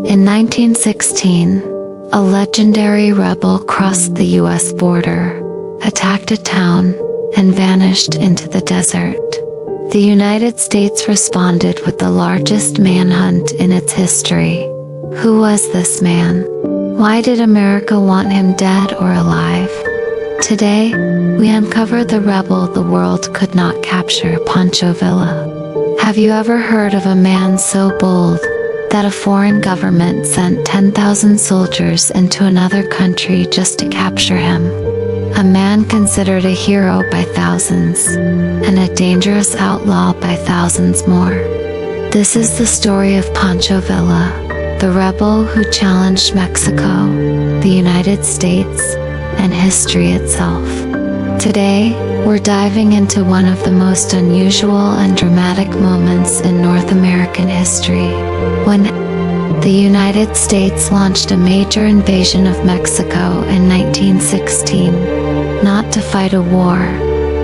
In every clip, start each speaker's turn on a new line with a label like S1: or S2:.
S1: In 1916, a legendary rebel crossed the U.S. border, attacked a town, and vanished into the desert. The United States responded with the largest manhunt in its history. Who was this man? Why did America want him dead or alive? Today, we uncover the rebel the world could not capture, Pancho Villa. Have you ever heard of a man so bold that a foreign government sent 10,000 soldiers into another country just to capture him? A man considered a hero by thousands, and a dangerous outlaw by thousands more. This is the story of Pancho Villa, the rebel who challenged Mexico, the United States, and history itself. Today, we're diving into one of the most unusual and dramatic moments in North American history, when the United States launched a major invasion of Mexico in 1916, not to fight a war,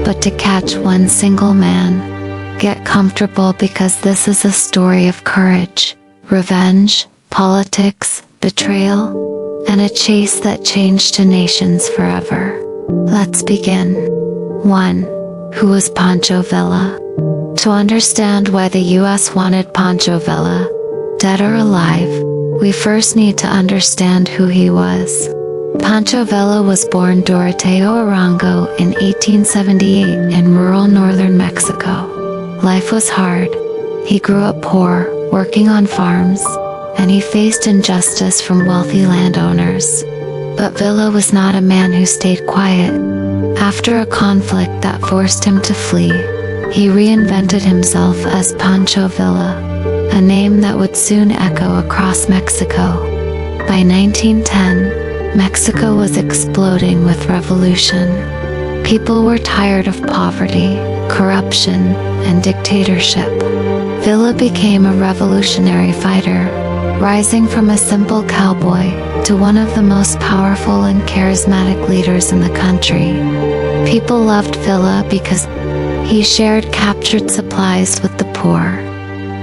S1: but to catch one single man. Get comfortable, because this is a story of courage, revenge, politics, betrayal, and a chase that changed a nations forever. Let's begin. 1. Who was Pancho Villa? To understand why the U.S. wanted Pancho Villa, dead or alive, we first need to understand who he was. Pancho Villa was born Doroteo Arango in 1878 in rural northern Mexico. Life was hard. He grew up poor, working on farms, and he faced injustice from wealthy landowners. But Villa was not a man who stayed quiet. After a conflict that forced him to flee, he reinvented himself as Pancho Villa, a name that would soon echo across Mexico. By 1910, Mexico was exploding with revolution. People were tired of poverty, corruption, and dictatorship. Villa became a revolutionary fighter, rising from a simple cowboy to one of the most powerful and charismatic leaders in the country. People loved Villa because he shared captured supplies with the poor.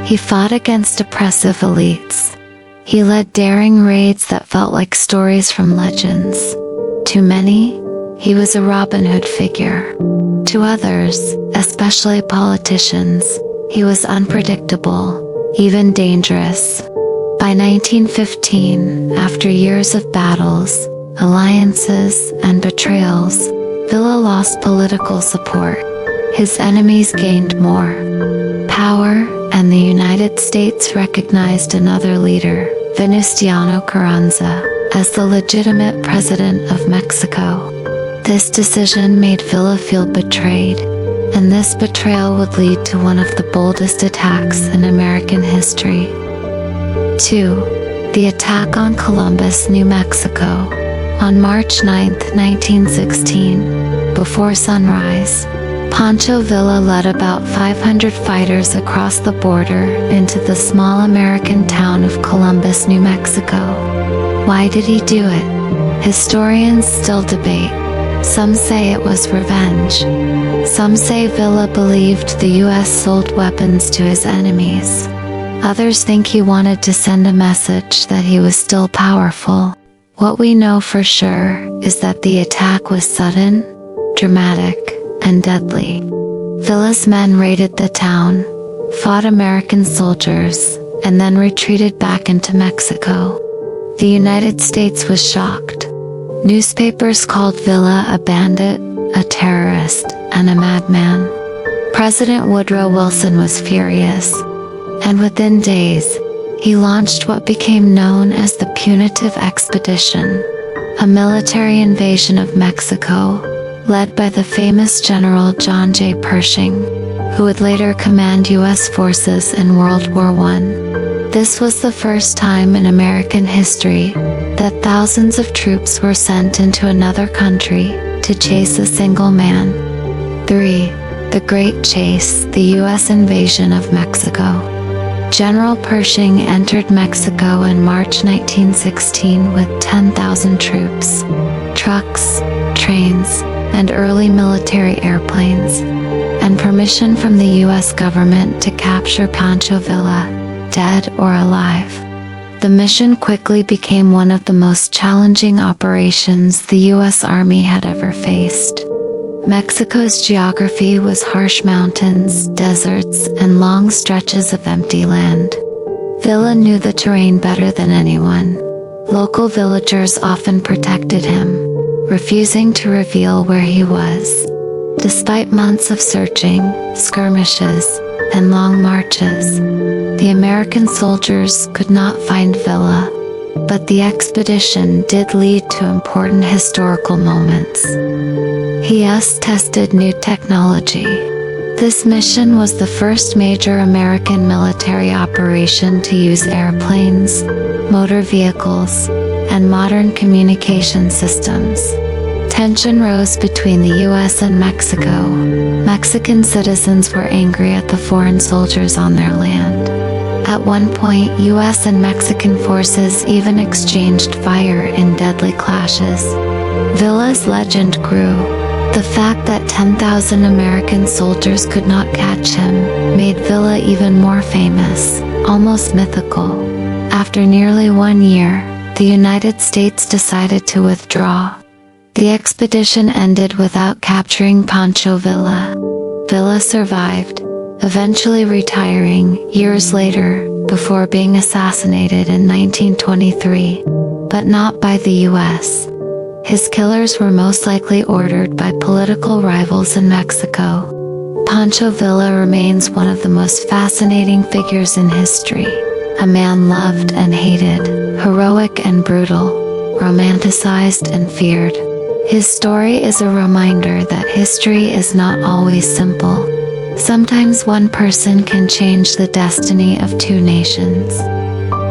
S1: He fought against oppressive elites. He led daring raids that felt like stories from legends. To many, he was a Robin Hood figure. To others, especially politicians, he was unpredictable, even dangerous. By 1915, after years of battles, alliances, and betrayals, Villa lost political support. His enemies gained more power, and the United States recognized another leader, Venustiano Carranza, as the legitimate president of Mexico. This decision made Villa feel betrayed, and this betrayal would lead to one of the boldest attacks in American history. 2. The attack on Columbus, New Mexico. On March 9, 1916, before sunrise, Pancho Villa led about 500 fighters across the border into the small American town of Columbus, New Mexico. Why did he do it? Historians still debate. Some say it was revenge. Some say Villa believed the U.S. sold weapons to his enemies. Others think he wanted to send a message that he was still powerful. What we know for sure is that the attack was sudden, dramatic, and deadly. Villa's men raided the town, fought American soldiers, and then retreated back into Mexico. The United States was shocked. Newspapers called Villa a bandit, a terrorist, and a madman. President Woodrow Wilson was furious, and within days, he launched what became known as the Punitive Expedition, a military invasion of Mexico, led by the famous General John J. Pershing, who would later command U.S. forces in World War I. This was the first time in American history that thousands of troops were sent into another country to chase a single man. 3. The Great Chase, the U.S. invasion of Mexico. General Pershing entered Mexico in March 1916 with 10,000 troops, trucks, trains, and early military airplanes, and permission from the U.S. government to capture Pancho Villa, dead or alive. The mission quickly became one of the most challenging operations the U.S. Army had ever faced. Mexico's geography was harsh mountains, deserts, and long stretches of empty land. Villa knew the terrain better than anyone. Local villagers often protected him, refusing to reveal where he was. Despite months of searching, skirmishes, and long marches, the American soldiers could not find Villa, but the expedition did lead to important historical moments. He thus tested new technology. This mission was the first major American military operation to use airplanes, motor vehicles, and modern communication systems. Tension rose between the U.S. and Mexico. Mexican citizens were angry at the foreign soldiers on their land. At one point, U.S. and Mexican forces even exchanged fire in deadly clashes. Villa's legend grew. The fact that 10,000 American soldiers could not catch him made Villa even more famous, almost mythical. After nearly 1 year, the United States decided to withdraw. The expedition ended without capturing Pancho Villa. Villa survived, eventually retiring years later before being assassinated in 1923, but not by the U.S. His killers were most likely ordered by political rivals in Mexico. Pancho Villa remains one of the most fascinating figures in history, a man loved and hated, heroic and brutal, romanticized and feared. His story is a reminder that history is not always simple. Sometimes one person can change the destiny of two nations.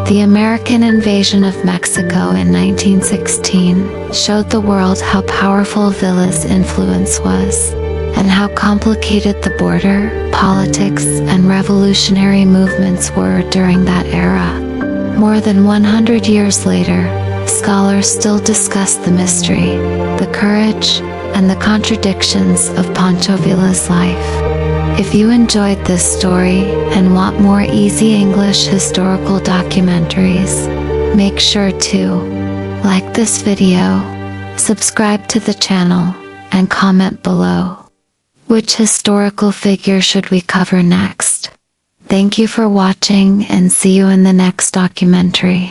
S1: The American invasion of Mexico in 1916 showed the world how powerful Villa's influence was, and how complicated the border, politics, and revolutionary movements were during that era. More than 100 years later, scholars still discuss the mystery, the courage, and the contradictions of Pancho Villa's life. If you enjoyed this story and want more easy English historical documentaries, make sure to like this video, subscribe to the channel, and comment below. Which historical figure should we cover next? Thank you for watching and see you in the next documentary.